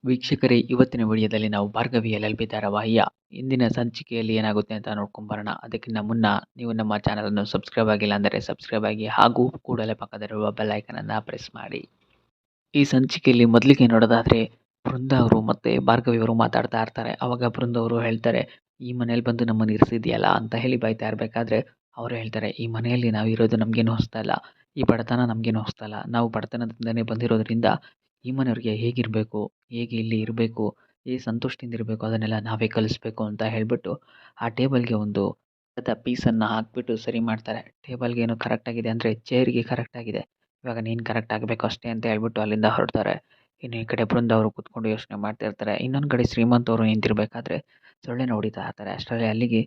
ವೀಕ್ಷಕರೇ, ಇವತ್ತಿನ ವಿಡಿಯೋದಲ್ಲಿ ನಾವು ಭಾರ್ಗವಿ LLB ಧಾರಾವಾಹಿಯ ಇಂದಿನ ಸಂಚಿಕೆಯಲ್ಲಿ ಏನಾಗುತ್ತೆ ಅಂತ ನೋಡ್ಕೊಂಬರೋಣ. ಅದಕ್ಕಿಂತ ಮುನ್ನ ನೀವು ನಮ್ಮ ಚಾನಲನ್ನು ಸಬ್ಸ್ಕ್ರೈಬ್ ಆಗಿಲ್ಲ ಅಂದರೆ ಸಬ್ಸ್ಕ್ರೈಬ್ ಆಗಿ, ಹಾಗೂ ಕೂಡಲೇ ಪಕ್ಕದಲ್ಲಿರುವ ಬೆಲ್ ಐಕನನ್ನು ಪ್ರೆಸ್ ಮಾಡಿ. ಈ ಸಂಚಿಕೆಯಲ್ಲಿ ಮೊದಲಿಗೆ ನೋಡೋದಾದ್ರೆ, ಬೃಂದ ಅವರು ಮತ್ತೆ ಭಾರ್ಗವಿ ಅವರು ಮಾತಾಡ್ತಾ ಇರ್ತಾರೆ. ಅವಾಗ ಬೃಂದ ಅವರು ಹೇಳ್ತಾರೆ, ಈ ಮನೇಲಿ ಬಂದು ನಮ್ಮನ್ನು ಇರಿಸಿದ್ಯಲ್ಲ ಅಂತ ಹೇಳಿ ಬೈತಾ ಇರಬೇಕಾದ್ರೆ ಅವರು ಹೇಳ್ತಾರೆ, ಈ ಮನೆಯಲ್ಲಿ ನಾವು ಇರೋದು ನಮಗೇನು ಹೊಸ್ತಾ ಇಲ್ಲ, ಈ ಬಡತನ ನಮಗೇನು ಹೊಸ್ತಾ ಇಲ್ಲ, ನಾವು ಬಡತನದಿಂದನೇ ಬಂದಿರೋದ್ರಿಂದ ಈ ಮನೆಯವ್ರಿಗೆ ಹೇಗಿರಬೇಕು, ಹೇಗೆ ಇಲ್ಲಿ ಇರಬೇಕು, ಹೇಗೆ ಸಂತೋಷದಿಂದ ಇರಬೇಕು ಅದನ್ನೆಲ್ಲ ನಾವೇ ಕಲಿಸ್ಬೇಕು ಅಂತ ಹೇಳ್ಬಿಟ್ಟು ಆ ಟೇಬಲ್ಗೆ ಒಂದು ಪೀಸನ್ನು ಹಾಕ್ಬಿಟ್ಟು ಸರಿ ಮಾಡ್ತಾರೆ. ಟೇಬಲ್ಗೆ ಏನು ಕರೆಕ್ಟ್ ಆಗಿದೆ ಅಂದರೆ ಚೇರ್ಗೆ ಕರೆಕ್ಟ್ ಆಗಿದೆ, ಇವಾಗ ನೀನು ಕರೆಕ್ಟ್ ಆಗಬೇಕು ಅಷ್ಟೇ ಅಂತ ಹೇಳ್ಬಿಟ್ಟು ಅಲ್ಲಿಂದ ಹೊರಡ್ತಾರೆ. ಇನ್ನು ಈ ಕಡೆ ಬೃಂದ ಅವರು ಕೂತ್ಕೊಂಡು ಯೋಚನೆ ಮಾಡ್ತಾ ಇರ್ತಾರೆ. ಇನ್ನೊಂದು ಕಡೆ ಶ್ರೀಮಂತ್ ಅವರು ನಿಂತಿರ್ಬೇಕಾದ್ರೆ ಸೊಳ್ಳೆನ ಹೊಡಿತಾ ಇರ್ತಾರೆ. ಅಷ್ಟರಲ್ಲಿ ಅಲ್ಲಿಗೆ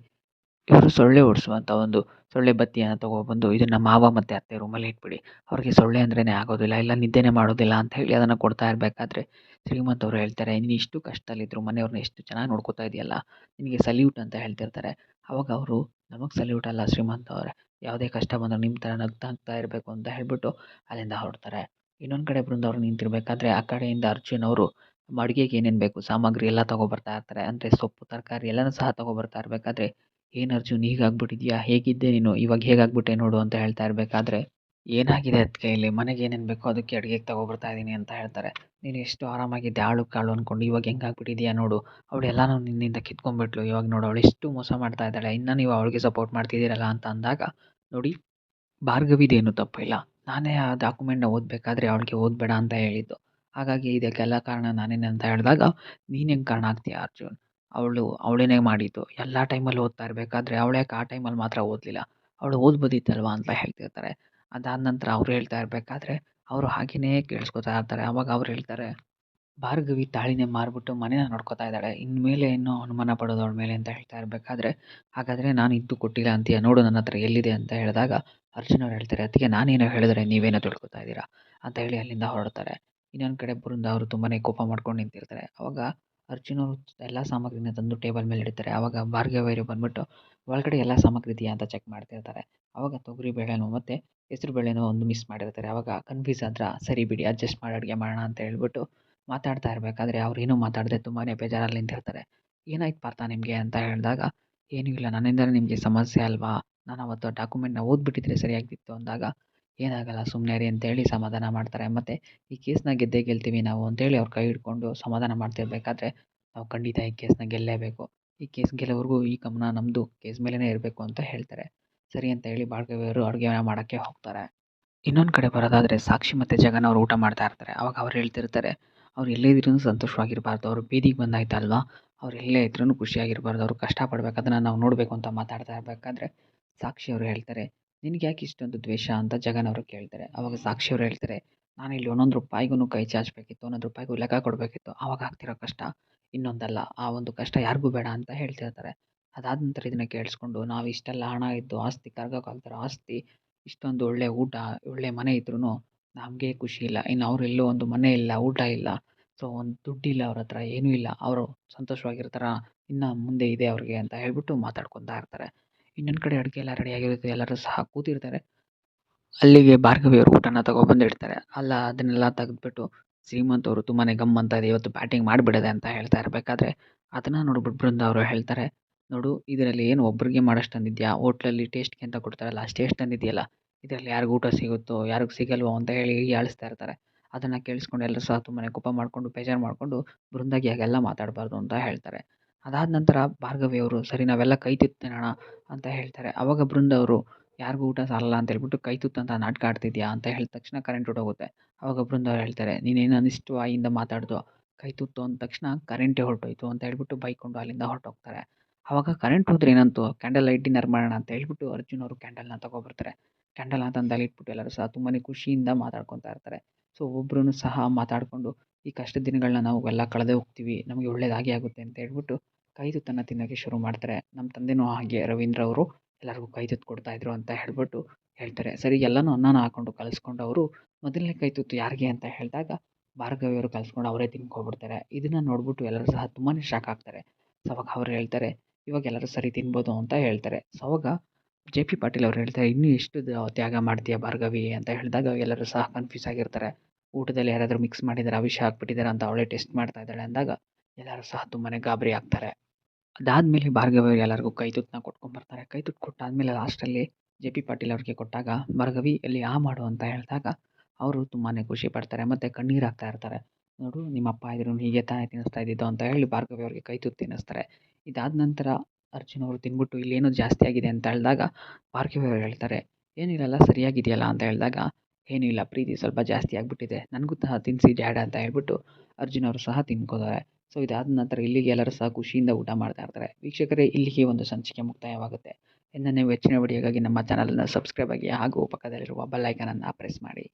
ಇವರು ಸೊಳ್ಳೆ ಓಡಿಸುವಂಥ ಒಂದು ಸೊಳ್ಳೆ ಬತ್ತಿಯನ್ನು ತಗೊಬಂದು, ಇದನ್ನು ಮಾವ ಮತ್ತು ಅತ್ತೆ ರೂಮಲ್ಲಿ ಇಟ್ಬಿಡಿ, ಅವ್ರಿಗೆ ಸೊಳ್ಳೆ ಅಂದ್ರೇ ಆಗೋದಿಲ್ಲ, ಇಲ್ಲ ನಿದ್ದೆನೇ ಮಾಡೋದಿಲ್ಲ ಅಂತ ಹೇಳಿ ಅದನ್ನು ಕೊಡ್ತಾ ಇರಬೇಕಾದ್ರೆ ಶ್ರೀಮಂತ್ ಅವರು ಹೇಳ್ತಾರೆ, ನೀನು ಇಷ್ಟು ಕಷ್ಟದಲ್ಲಿದ್ದರು ಮನೆಯವ್ರನ್ನ ಎಷ್ಟು ಚೆನ್ನಾಗಿ ನೋಡ್ಕೋತಾ ಇದೆಯಲ್ಲ, ನಿನಗೆ ಸಲ್ಯೂಟ್ ಅಂತ ಹೇಳ್ತಿರ್ತಾರೆ. ಅವಾಗ ಅವರು, ನಮಗೆ ಸಲ್ಯೂಟ್ ಅಲ್ಲ ಶ್ರೀಮಂತ್ ಅವರೇ, ಯಾವುದೇ ಕಷ್ಟ ಬಂದರೂ ನಿಮ್ಮ ಥರ ನಗ್ತಾ ಇರಬೇಕು ಅಂತ ಹೇಳ್ಬಿಟ್ಟು ಅಲ್ಲಿಂದ ಹೊರಡ್ತಾರೆ. ಇನ್ನೊಂದು ಕಡೆ ಬೃಂದವ್ರು ನಿಂತಿರಬೇಕಾದ್ರೆ ಆ ಕಡೆಯಿಂದ ಅರ್ಜುನ್ ಅವರು ಅಡುಗೆಗೆ ಏನೇನು ಬೇಕು ಸಾಮಗ್ರಿ ಎಲ್ಲ ತೊಗೊಬರ್ತಾ ಇರ್ತಾರೆ. ಅಂದರೆ ಸೊಪ್ಪು ತರಕಾರಿ ಎಲ್ಲನೂ ಸಹ ತೊಗೊಬರ್ತಾ ಇರಬೇಕಾದ್ರೆ, ಏನು ಅರ್ಜುನ್ ಹೀಗಾಗ್ಬಿಟ್ಟಿದ್ಯಾ, ಹೇಗಿದ್ದೆ ನೀನು, ಇವಾಗ ಹೇಗಾಗ್ಬಿಟ್ಟೆ ನೋಡು ಅಂತ ಹೇಳ್ತಾ ಇರಬೇಕಾದ್ರೆ, ಏನಾಗಿದೆ ಅದಕ್ಕೆ ಇಲ್ಲಿ ಮನೆಗೆ ಏನೇನು ಬೇಕೋ ಅದಕ್ಕೆ ಅಡುಗೆಗೆ ತೊಗೊಬರ್ತಾ ಇದ್ದೀನಿ ಅಂತ ಹೇಳ್ತಾರೆ. ನೀನು ಎಷ್ಟು ಆರಾಮಾಗಿದ್ದೆ ಆಳು ಕಾಳು ಅಂದ್ಕೊಂಡು, ಇವಾಗ ಹೆಂಗಾಗ್ಬಿಟ್ಟಿದ್ಯಾ ನೋಡು, ಅವಳು ಎಲ್ಲನೂ ನಿನ್ನಿಂದ ಕಿತ್ಕೊಂಡ್ಬಿಟ್ಲು, ಇವಾಗ ನೋಡು ಅವಳು ಎಷ್ಟು ಮೋಸ ಮಾಡ್ತಾ ಇದ್ದಾಳೆ, ಇನ್ನು ನೀವು ಅವಳಿಗೆ ಸಪೋರ್ಟ್ ಮಾಡ್ತಿದ್ದೀರಲ್ಲ ಅಂತ ಅಂದಾಗ, ನೋಡಿ ಭಾರ್ಗವಿದೇನು ತಪ್ಪಿಲ್ಲ, ನಾನೇ ಆ ಡಾಕ್ಯುಮೆಂಟ್ನ ಓದಬೇಕಾದ್ರೆ ಅವಳಿಗೆ ಓದಬೇಡ ಅಂತ ಹೇಳಿದ್ದು, ಹಾಗಾಗಿ ಇದಕ್ಕೆಲ್ಲ ಕಾರಣ ನಾನೇನೆ ಅಂತ ಹೇಳಿದಾಗ, ನೀನು ಹೆಂಗೆ ಕಾರಣ ಆಗ್ತೀಯ ಅರ್ಜುನ್, ಅವಳೇನೇ ಮಾಡಿದ್ದು, ಎಲ್ಲ ಟೈಮಲ್ಲಿ ಓದ್ತಾ ಇರಬೇಕಾದ್ರೆ ಅವಳು ಯಾಕೆ ಆ ಟೈಮಲ್ಲಿ ಮಾತ್ರ ಓದಲಿಲ್ಲ, ಅವಳು ಓದ್ಬೋದಿತ್ತಲ್ವಾ ಅಂತ ಹೇಳ್ತಿರ್ತಾರೆ. ಅದಾದ ನಂತರ ಅವ್ರು ಹೇಳ್ತಾ ಇರಬೇಕಾದ್ರೆ ಅವರು ಹಾಗೆಯೇ ಕೇಳಿಸ್ಕೊತಾ ಇರ್ತಾರೆ. ಅವಾಗ ಅವ್ರು ಹೇಳ್ತಾರೆ, ಭಾರ್ಗವಿ ತಾಳಿನೇ ಮಾರ್ಬಿಟ್ಟು ಮನೇನ ನೋಡ್ಕೊತಾ ಇದ್ದಾಳೆ, ಇನ್ಮೇಲೆ ಇನ್ನೂ ಅನುಮಾನ ಪಡೋದು ಅವಳ ಮೇಲೆ ಅಂತ ಹೇಳ್ತಾ ಇರಬೇಕಾದ್ರೆ, ಹಾಗಾದರೆ ನಾನು ಇದ್ದು ಕೊಟ್ಟಿಲ್ಲ ಅಂತೀಯ, ನೋಡು ನನ್ನ ಹತ್ರ ಎಲ್ಲಿದೆ ಅಂತ ಹೇಳಿದಾಗ ಅರ್ಜುನ್ ಅವ್ರು ಹೇಳ್ತಾರೆ, ಅದಕ್ಕೆ ನಾನೇನೋ ಹೇಳಿದ್ರೆ ನೀವೇನೋ ತಿಳ್ಕೊತಾ ಇದ್ದೀರಾ ಅಂತ ಹೇಳಿ ಅಲ್ಲಿಂದ ಹೊರಡ್ತಾರೆ. ಇನ್ನೊಂದು ಕಡೆ ಬೃಂದ ಅವರು ತುಂಬಾ ಕೋಪ ಮಾಡ್ಕೊಂಡು ನಿಂತಿರ್ತಾರೆ. ಅವಾಗ ಅರ್ಜುನ್ ಅವರು ಎಲ್ಲ ಸಾಮಗ್ರಿನ ತಂದು ಟೇಬಲ್ ಮೇಲೆ ಇಡ್ತಾರೆ. ಅವಾಗ ಭಾರ್ಗವಿಯರು ಬಂದ್ಬಿಟ್ಟು ಒಳಗಡೆ ಎಲ್ಲ ಸಾಮಗ್ರಿ ಇದೆಯಾ ಅಂತ ಚೆಕ್ ಮಾಡ್ತಿರ್ತಾರೆ. ಅವಾಗ ತೊಗರಿ ಬೇಳೆನೋ ಮತ್ತು ಹೆಸರು ಬೇಳೆನೋ ಒಂದು ಮಿಸ್ ಮಾಡಿರ್ತಾರೆ. ಅವಾಗ ಕನ್ಫ್ಯೂಸ್ ಆದ್ರೆ, ಸರಿ ಬಿಡಿ ಅಡ್ಜಸ್ಟ್ ಮಾಡಿ ಅಡುಗೆ ಮಾಡೋಣ ಅಂತ ಹೇಳ್ಬಿಟ್ಟು ಮಾತಾಡ್ತಾ ಇರಬೇಕಾದ್ರೆ ಅವ್ರೇನೂ ಮಾತಾಡದೆ ತುಂಬಾ ಬೇಜಾರಲ್ಲಿ ನಿಂತಿರ್ತಾರೆ. ಏನಾಯ್ತು ಪಾರ್ಥ ನಿಮಗೆ ಅಂತ ಹೇಳಿದಾಗ, ಏನೂ ಇಲ್ಲ, ನನ್ನಿಂದಲೇ ನಿಮಗೆ ಸಮಸ್ಯೆ ಅಲ್ವಾ, ನಾನು ಅವತ್ತು ಡಾಕ್ಯುಮೆಂಟ್ನ ಓದ್ಬಿಟ್ಟಿದ್ರೆ ಸರಿಯಾಗ್ತಿತ್ತು ಅಂದಾಗ, ಏನಾಗಲ್ಲ ಸುಮ್ಮನೆ ರೀ ಅಂತೇಳಿ ಸಮಾಧಾನ ಮಾಡ್ತಾರೆ. ಮತ್ತು ಈ ಕೇಸ್ನ ಗೆದ್ದೇ ಗೆಲ್ತೀವಿ ನಾವು ಅಂತೇಳಿ ಅವ್ರ ಕೈ ಹಿಡ್ಕೊಂಡು ಸಮಾಧಾನ ಮಾಡ್ತಿರ್ಬೇಕಾದ್ರೆ, ನಾವು ಖಂಡಿತ ಈ ಕೇಸ್ನ ಗೆಲ್ಲೇಬೇಕು, ಈ ಕೇಸ್ ಗೆಲ್ಲೋವರೆಗೂ ಈ ಗಮನ ನಮ್ಮದು ಕೇಸ್ ಮೇಲೇ ಇರಬೇಕು ಅಂತ ಹೇಳ್ತಾರೆ. ಸರಿ ಅಂತ ಹೇಳಿ ಭಾರ್ಗವಿಯವರು ಅಡುಗೆ ಮಾಡೋಕ್ಕೆ ಹೋಗ್ತಾರೆ. ಇನ್ನೊಂದು ಕಡೆ ಬರೋದಾದರೆ ಸಾಕ್ಷಿ ಮತ್ತು ಜಗನ್ ಅವರು ಊಟ ಮಾಡ್ತಾ ಇರ್ತಾರೆ. ಅವಾಗ ಅವ್ರು ಹೇಳ್ತಿರ್ತಾರೆ, ಅವ್ರು ಎಲ್ಲೇ ಇದ್ರೂ ಸಂತೋಷವಾಗಿರಬಾರ್ದು, ಅವರು ಬೀದಿಗೆ ಬಂದಾಯ್ತಲ್ವಾ, ಅವ್ರು ಎಲ್ಲೇ ಇದ್ರೂ ಖುಷಿಯಾಗಿರಬಾರ್ದು, ಅವರು ಕಷ್ಟಪಡ್ಬೇಕು, ಅದನ್ನು ನಾವು ನೋಡಬೇಕು ಅಂತ ಮಾತಾಡ್ತಾ ಇರಬೇಕಾದ್ರೆ ಸಾಕ್ಷಿ ಅವರು ಹೇಳ್ತಾರೆ, ನಿನಗೆ ಯಾಕೆ ಇಷ್ಟೊಂದು ದ್ವೇಷ ಅಂತ ಜಗನ್ ಅವರು ಕೇಳ್ತಾರೆ. ಅವಾಗ ಸಾಕ್ಷಿ ಅವರು ಹೇಳ್ತಾರೆ, ನಾನಿಲ್ಲಿ ಒಂದೊಂದು ರೂಪಾಯಿಗೂ ಕೈ ಚಾಚಬೇಕಿತ್ತು, ಒಂದೊಂದು ರೂಪಾಯಿಗೂ ಲೆಕ್ಕ ಕೊಡಬೇಕಿತ್ತು, ಆವಾಗ ಆಗ್ತಿರೋ ಕಷ್ಟ ಇನ್ನೊಂದಲ್ಲ, ಆ ಒಂದು ಕಷ್ಟ ಯಾರಿಗೂ ಬೇಡ ಅಂತ ಹೇಳ್ತಿರ್ತಾರೆ. ಅದಾದ ನಂತರ ಇದನ್ನು ಕೇಳಿಸ್ಕೊಂಡು, ನಾವು ಇಷ್ಟೆಲ್ಲ ಹಣ ಇದ್ದು ಆಸ್ತಿ ಕರ್ಗೋಕ್ಕಾಗ್ತಿರೋ ಆಸ್ತಿ, ಇಷ್ಟೊಂದು ಒಳ್ಳೆ ಊಟ ಒಳ್ಳೆ ಮನೆ ಇದ್ರೂ ನಮಗೆ ಖುಷಿ ಇಲ್ಲ, ಇನ್ನು ಅವರೆಲ್ಲೋ ಒಂದು ಮನೆ ಇಲ್ಲ, ಊಟ ಇಲ್ಲ, ಸೊ ಒಂದು ದುಡ್ಡಿಲ್ಲ ಅವ್ರ ಹತ್ರ, ಏನೂ ಇಲ್ಲ, ಅವರು ಸಂತೋಷವಾಗಿರ್ತಾರ, ಇನ್ನು ಮುಂದೆ ಇದೆ ಅವ್ರಿಗೆ ಅಂತ ಹೇಳ್ಬಿಟ್ಟು ಮಾತಾಡ್ಕೊತಾ ಇರ್ತಾರೆ. ಇನ್ನೊಂದು ಕಡೆ ಅಡುಗೆ ಎಲ್ಲ ರೆಡಿಯಾಗಿರುತ್ತೆ, ಎಲ್ಲರೂ ಸಹ ಕೂತಿರ್ತಾರೆ. ಅಲ್ಲಿಗೆ ಭಾರ್ಗವಿಯವರು ಊಟನ ತಗೊಬಂದಿಡ್ತಾರೆ. ಅಲ್ಲ ಅದನ್ನೆಲ್ಲ ತೆಗೆದ್ಬಿಟ್ಟು ಶ್ರೀಮಂತ್ ಅವರು ತುಂಬಾ ಗಮ್ ಅಂತ ಇದೆ, ಇವತ್ತು ಬ್ಯಾಟಿಂಗ್ ಮಾಡಿಬಿಡದೆ ಅಂತ ಹೇಳ್ತಾ ಇರಬೇಕಾದ್ರೆ, ಅದನ್ನು ನೋಡ್ಬಿಟ್ಟು ಬೃಂದ ಅವರು ಹೇಳ್ತಾರೆ, ನೋಡು ಇದರಲ್ಲಿ ಏನು ಒಬ್ಬರಿಗೆ ಮಾಡೋಷ್ಟು ತಂದಿದ್ಯಾ, ಹೋಟ್ಲಲ್ಲಿ ಟೇಸ್ಟ್ಗೆ ಅಂತ ಕೊಡ್ತಾರಲ್ಲ ಅಷ್ಟು ಟೇಸ್ಟ್ ತಂದಿದೆಯಲ್ಲ, ಇದರಲ್ಲಿ ಯಾರಿಗೂ ಊಟ ಸಿಗುತ್ತೋ ಯಾರಿಗೂ ಸಿಗಲ್ವೋ ಅಂತ ಹೇಳಿ ಹೀಯಾಳಿಸ್ತಾ ಇರ್ತಾರೆ. ಅದನ್ನು ಕೇಳಿಸ್ಕೊಂಡು ಎಲ್ಲರೂ ಸಹ ತುಂಬಾ ಕೋಪ ಮಾಡಿಕೊಂಡು ಬೇಜಾರು ಮಾಡಿಕೊಂಡು, ಬೃಂದಾಗೆ ಹಾಗೆಲ್ಲ ಮಾತಾಡಬಾರ್ದು ಅಂತ ಹೇಳ್ತಾರೆ. ಅದಾದ ನಂತರ ಭಾರ್ಗವಿಯವರು, ಸರಿ ನಾವೆಲ್ಲ ಕೈ ತುತ್ತು ತಿನ್ನೋಣ ಅಂತ ಹೇಳ್ತಾರೆ. ಅವಾಗ ಬೃಂದ ಅವರು, ಯಾರಿಗೂ ಊಟ ಸಾಲಲ್ಲ ಅಂತ ಹೇಳ್ಬಿಟ್ಟು ಕೈ ತುತ್ತು ಅಂತ ನಾಟಕ ಆಡ್ತಿದ್ಯಾ ಅಂತ ಹೇಳಿದ ತಕ್ಷಣ ಕರೆಂಟ್ ಹೊರ್ಟೋಗುತ್ತೆ. ಅವಾಗ ಬೃಂದ ಅವ್ರು ಹೇಳ್ತಾರೆ, ನೀನೇನು ಅನಿಷ್ಟು ಬಾಯಿಂದ ಮಾತಾಡ್ದೋ, ಕೈ ತುತ್ತು ಅಂದ ತಕ್ಷಣ ಕರೆಂಟೇ ಹೊರಟೋಯ್ತು ಅಂತ ಹೇಳ್ಬಿಟ್ಟು ಬೈಕೊಂಡು ಅಲ್ಲಿಂದ ಹೊರಟೋಗ್ತಾರೆ. ಅವಾಗ ಕರೆಂಟ್ ಹೋದ್ರೆ ಏನಂತು, ಕ್ಯಾಂಡಲ್ ಲೈಟ್ ಡಿನ್ನರ್ ಮಾಡೋಣ ಅಂತ ಹೇಳ್ಬಿಟ್ಟು ಅರ್ಜುನ್ ಅವರು ಕ್ಯಾಂಡಲ್ನ ತಗೊಬರ್ತಾರೆ. ಕ್ಯಾಂಡಲ್ನ ತಂದು ಅಲ್ಲಿ ಇಟ್ಬಿಟ್ಟು ಎಲ್ಲರೂ ಸಹ ತುಂಬಾ ಖುಷಿಯಿಂದ ಮಾತಾಡ್ಕೊತಾ ಇರ್ತಾರೆ. ಸೊ ಒಬ್ಬರೂ ಸಹ ಮಾತಾಡಿಕೊಂಡು, ಈ ಕಷ್ಟದ ದಿನಗಳನ್ನ ನಾವು ಎಲ್ಲ ಕಳೆದೇ ಹೋಗ್ತೀವಿ, ನಮಗೆ ಒಳ್ಳೇದಾಗೇ ಆಗುತ್ತೆ ಅಂತ ಹೇಳ್ಬಿಟ್ಟು ಕೈ ತುತ್ತನ್ನು ತಿನ್ನೋಕ್ಕೆ ಶುರು ಮಾಡ್ತಾರೆ. ನಮ್ಮ ತಂದೆನೂ ಹಾಗೆ ರವೀಂದ್ರ ಅವರು ಎಲ್ಲರಿಗೂ ಕೈ ತುತ್ತು ಕೊಡ್ತಾಯಿದ್ರು ಅಂತ ಹೇಳ್ಬಿಟ್ಟು ಹೇಳ್ತಾರೆ. ಸರಿ ಎಲ್ಲನೂ ಅನ್ನನ ಹಾಕ್ಕೊಂಡು ಕಲಿಸ್ಕೊಂಡು ಅವರು ಮೊದಲನೇ ಕೈ ತುತ್ತು ಯಾರಿಗೆ ಅಂತ ಹೇಳಿದಾಗ ಭಾರ್ಗವಿಯವರು ಕಲಿಸ್ಕೊಂಡು ಅವರೇ ತಿನ್ಕೊಬಿಡ್ತಾರೆ. ಇದನ್ನು ನೋಡ್ಬಿಟ್ಟು ಎಲ್ಲರೂ ಸಹ ತುಂಬಾ ಶಾಕ್ ಆಗ್ತಾರೆ. ಸೊ ಅವಾಗ ಅವ್ರು ಹೇಳ್ತಾರೆ, ಇವಾಗ ಎಲ್ಲರೂ ಸರಿ ತಿನ್ಬೋದು ಅಂತ ಹೇಳ್ತಾರೆ. ಸೊ ಅವಾಗ JP ಪಾಟೀಲ್ ಅವ್ರು ಹೇಳ್ತಾರೆ, ಇನ್ನೂ ಎಷ್ಟು ತ್ಯಾಗ ಮಾಡ್ತೀಯ ಭಾರ್ಗವಿ ಅಂತ ಹೇಳಿದಾಗ ಎಲ್ಲರೂ ಸಹ ಕನ್ಫ್ಯೂಸ್ ಆಗಿರ್ತಾರೆ. ಊಟದಲ್ಲಿ ಯಾರಾದರೂ ಮಿಕ್ಸ್ ಮಾಡಿದಾರಾ, ವಿಷ ಹಾಕ್ಬಿಟ್ಟಿದಾರಾ ಅಂತ ಅವಳೇ ಟೆಸ್ಟ್ ಮಾಡ್ತಾ ಇದ್ದಾಳೆ ಅಂದಾಗ ಎಲ್ಲರೂ ಸಹ ತುಂಬಾ ಗಾಬರಿ ಆಗ್ತಾರೆ. ಅದಾದ್ಮೇಲೆ ಭಾರ್ಗವಿ ಅವ್ರಿಗೆ ಎಲ್ಲರಿಗೂ ಕೈತುತ್ತನ್ನ ಕೊಟ್ಕೊಂಡ್ಬರ್ತಾರೆ. ಕೈತುತ್ತು ಕೊಟ್ಟಾದ್ಮೇಲೆ ಲಾಸ್ಟಲ್ಲಿ ಜೆ.ಪಿ. ಪಾಟೀಲ್ ಅವ್ರಿಗೆ ಕೊಟ್ಟಾಗ ಭಾರ್ಗವಿ ಎಲ್ಲಿ ಮಾಡು ಅಂತ ಹೇಳಿದಾಗ ಅವರು ತುಂಬಾ ಖುಷಿ ಪಡ್ತಾರೆ ಮತ್ತು ಕಣ್ಣೀರು ಹಾಕ್ತಾ ಇರ್ತಾರೆ. ನೋಡು ನಿಮ್ಮ ಅಪ್ಪ ಇದ್ರು ಹೀಗೆ ತಾನೇ ತಿನ್ನಿಸ್ತಾ ಇದ್ದಿದ್ದು ಅಂತ ಹೇಳಿ ಭಾರ್ಗವಿ ಅವ್ರಿಗೆ ಕೈತುತ್ತು ತಿನ್ನಿಸ್ತಾರೆ. ಇದಾದ ನಂತರ ಅರ್ಜುನ್ ಅವರು ತಿಂದ್ಬಿಟ್ಟು ಇಲ್ಲೇನೋ ಜಾಸ್ತಿ ಆಗಿದೆ ಅಂತ ಹೇಳಿದಾಗ ಭಾರ್ಗವಿ ಅವ್ರು ಹೇಳ್ತಾರೆ, ಏನಿಲ್ಲ ಸರಿಯಾಗಿದೆಯಲ್ಲ ಅಂತ ಹೇಳಿದಾಗ, ಏನೂ ಇಲ್ಲ ಪ್ರೀತಿ ಸ್ವಲ್ಪ ಜಾಸ್ತಿ ಆಗಿಬಿಟ್ಟಿದೆ, ನನಗೂ ಸಹ ತಿನ್ನಿಸಿ ಡ್ಯಾಡ್ ಅಂತ ಹೇಳ್ಬಿಟ್ಟು ಅರ್ಜುನ್ ಅವರು ಸಹ ತಿನ್ಕೋತಾರೆ. ಸೊ ಇದಾದ ನಂತರ ಇಲ್ಲಿಗೆ ಎಲ್ಲರೂ ಸಹ ಖುಷಿಯಿಂದ ಊಟ ಮಾಡ್ತಾ ಇರ್ತಾರೆ. ವೀಕ್ಷಕರೇ, ಇಲ್ಲಿಗೆ ಒಂದು ಸಂಚಿಕೆ ಮುಕ್ತಾಯವಾಗುತ್ತೆ. ಇನ್ನು ನೀವು ಹೆಚ್ಚಿನ ವಿಡಿಯೋಗಾಗಿ ನಮ್ಮ ಚಾನಲನ್ನು ಸಬ್ಸ್ಕ್ರೈಬ್ ಆಗಿ ಹಾಗೂ ಪಕ್ಕದಲ್ಲಿರುವ ಬೆಲ್ ಐಕಾನನ್ನು ಪ್ರೆಸ್ ಮಾಡಿ.